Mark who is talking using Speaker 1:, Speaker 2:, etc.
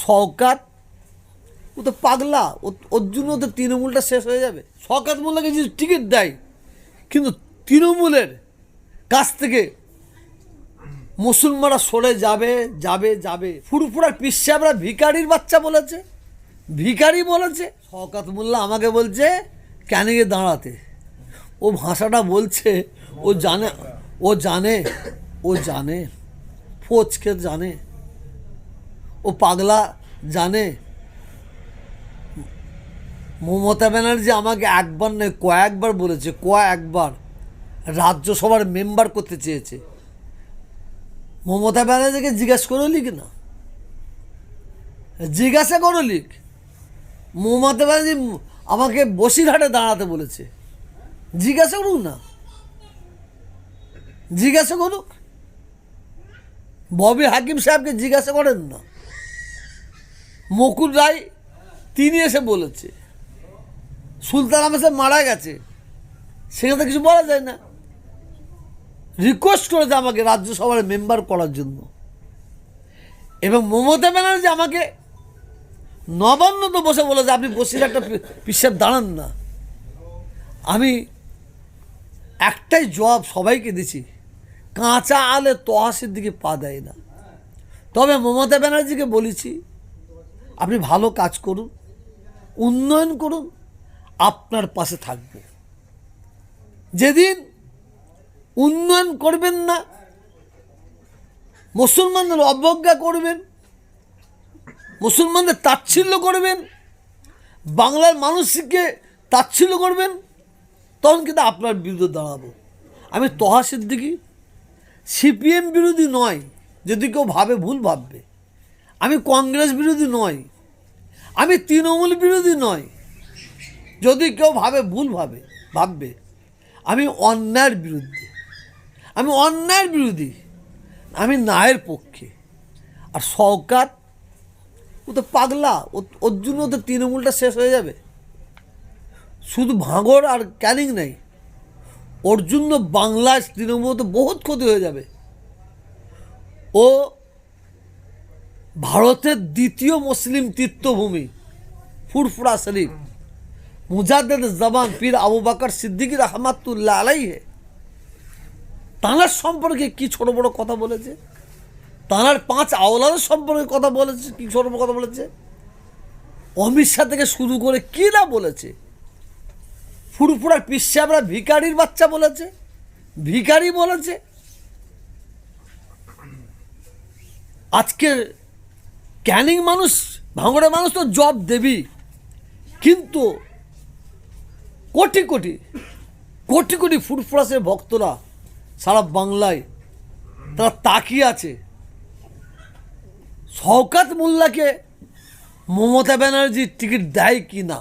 Speaker 1: শওকাত ও তো পাগলা, ওর জন্য তো তৃণমূলটা শেষ হয়ে যাবে। শওকাত মোল্লাকে যে টিকিট দেয়, কিন্তু তৃণমূলের কাছ থেকে মুসলমানরা সরে যাবে যাবে যাবে। ফুরফুরার পিসাবরা ভিখারির বাচ্চা বলেছে, ভিখারি বলেছে। শওকাত মোল্লা আমাকে বলছে ক্যানিংয়ে দাঁড়াতে। ও ভাষাটা বলছে, ও জানে, ও জানে, ও জানে, ফোচকে জানে, ও পাগলা জানে। মমতা ব্যানার্জি আমাকে একবার নয় কয়েকবার বলেছে, কয়েকবার রাজ্যসভার মেম্বার করতে চেয়েছে। মমতা ব্যানার্জিকে জিজ্ঞাসা করো লিখ না, জিজ্ঞাসা করো লিখ। মমতা ব্যানার্জি আমাকে বসিরহাটে দাঁড়াতে বলেছে, জিজ্ঞাসা করুক না, জিজ্ঞাসা করুক। ববি হাকিম সাহেবকে জিজ্ঞাসা করেন না। মুকুল রায় তিনি এসে বলেছে সুলতান আহমেদ সাহেব মারা গেছে, সেখানে কিছু বলা যায় না। রিকোয়েস্ট করেছে আমাকে রাজ্যসভার মেম্বার করার জন্য। এবং মমতা ব্যানার্জি আমাকে নবান্নতে বসে বলেছে আপনি বসিরহাটটা পিসাব দাঁড়ান না। আমি একটাই জবাব সবাইকে দিছি, কাঁচা আলে তহাসের দিকে পা দেয় না। তবে মমতা ব্যানার্জিকে বলেছি আপনি ভালো কাজ করুন, উন্নয়ন করুন, আপনার পাশে থাকব। যেদিন উন্নয়ন করবেন না, মুসলমানদের অবজ্ঞা করবেন, মুসলমানদের তাচ্ছিল্য করবেন, বাংলার মানুষকে তাচ্ছিল্য করবেন, তখন কিন্তু আপনার বিরুদ্ধে দাঁড়াবো। আমি তহা সিদ্দিকী সিপিএম বিরোধী নয়, যদি কেউ ভাবে ভুল ভাববে। আমি কংগ্রেস বিরোধী নয়, আমি তৃণমূল বিরোধী নয়, যদি কেউ ভাবে ভুল ভাববে। আমি অন্যায়ের বিরুদ্ধে, আমি অন্যায়ের বিরোধী, আমি ন্যায়ের পক্ষে। আর শওকাত ও তো পাগলা, ওর জন্য তো তৃণমূলটা শেষ হয়ে যাবে। শুধু ভাঙড় আর ক্যানিং নেই, ওর জন্য বাংলার তৃণমূল তো বহুত ক্ষতি হয়ে যাবে। ও ভারতের দ্বিতীয় মুসলিম তীর্থভূমি ফুরফুরা শরীফ, মুজাদ্দেদ জামান পীর আবু বকর সিদ্দিকী রহমাতুল্লাহ আলাইহি, তাঁর সম্পর্কে কি ছোট বড় কথা বলেছে, তাঁর 5 আওলাদের সম্পর্কে কথা বলেছে, কি ছোট বড় কথা বলেছে, অমিত শাহ থেকে শুরু করে কি না বলেছে। ফুরফুরার পিসাবরা ভিখারির বাচ্চা বলেছে, ভিখারি বলেছে। আজকে ক্যানিং মানুষ, ভাঙড়ের মানুষ তো জব দেবি, কিন্তু কোটি কোটি কোটি কোটি ফুরফুরাসের ভক্তরা সারা বাংলায় তারা তাকিয়ে আছে শওকাত মোল্লাকে মমতা ব্যানার্জি টিকিট দেয় কি না।